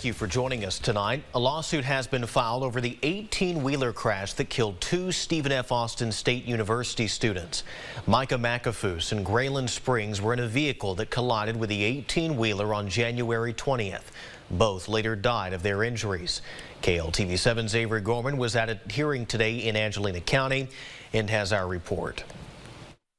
thank you for joining us tonight. A lawsuit has been filed over the 18-wheeler crash that killed two Stephen F. Austin State University students. Micah McAfoose and Grayland Springs were in a vehicle that collided with the 18-wheeler on January 20th. Both later died of their injuries. KLTV7's Avery Gorman was at a hearing today in Angelina County and has our report.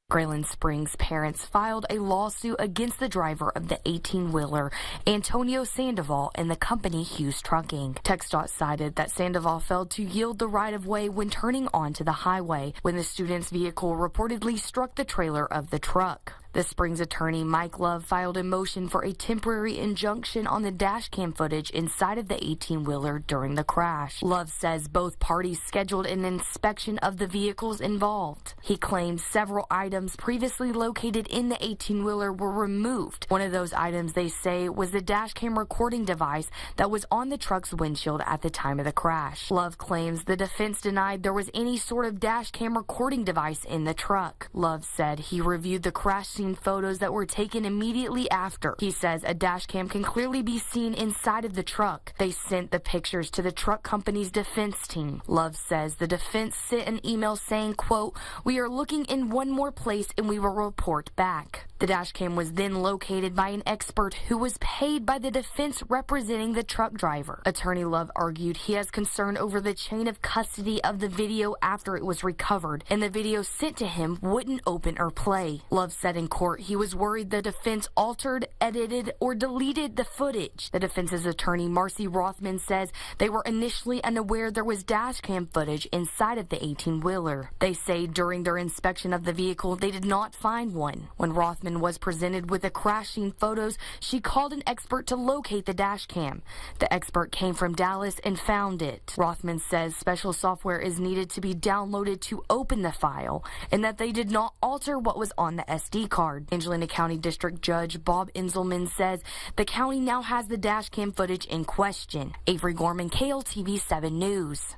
Grayland Springs parents filed a lawsuit against the driver of the 18-wheeler, Antonio Sandoval, and the company Hughes Trucking. TxDOT cited that Sandoval failed to yield the right-of-way when turning onto the highway when the student's vehicle reportedly struck the trailer of the truck. The Springs attorney, Mike Love, filed a motion for a temporary injunction on the dash cam footage inside of the 18-wheeler during the crash. Love says both parties scheduled an inspection of the vehicles involved. He claims several items previously located in the 18-wheeler were removed. One of those items, they say, was the dash cam recording device that was on the truck's windshield at the time of the crash. Love claims the defense denied there was any sort of dash cam recording device in the truck. Love said he reviewed the crash scene photos that were taken immediately after. He says a dash cam can clearly be seen inside of the truck. They sent the pictures to the truck company's defense team. Love says the defense sent an email saying, quote, "We are looking in one more place and we will report back." The dash cam was then located by an expert who was paid by the defense representing the truck driver. Attorney Love argued he has concern over the chain of custody of the video after it was recovered, and the video sent to him wouldn't open or play. Love said in court he was worried the defense altered, edited, or deleted the footage. The defense's attorney, Marcy Rothman, says they were initially unaware there was dash cam footage inside of the 18-wheeler. They say during their inspection of the vehicle, they did not find one. When Rothman was presented with the crash scene photos, she called an expert to locate the dash cam. The expert came from Dallas and found it. Rothman says special software is needed to be downloaded to open the file and that they did not alter what was on the SD card. Angelina County District Judge Bob Inzelman says the county now has the dash cam footage in question. Avery Gorman, KLTV 7 News.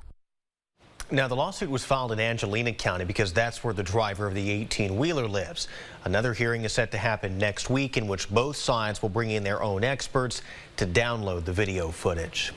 Now, the lawsuit was filed in Angelina County because that's where the driver of the 18-wheeler lives. Another hearing is set to happen next week in which both sides will bring in their own experts to download the video footage.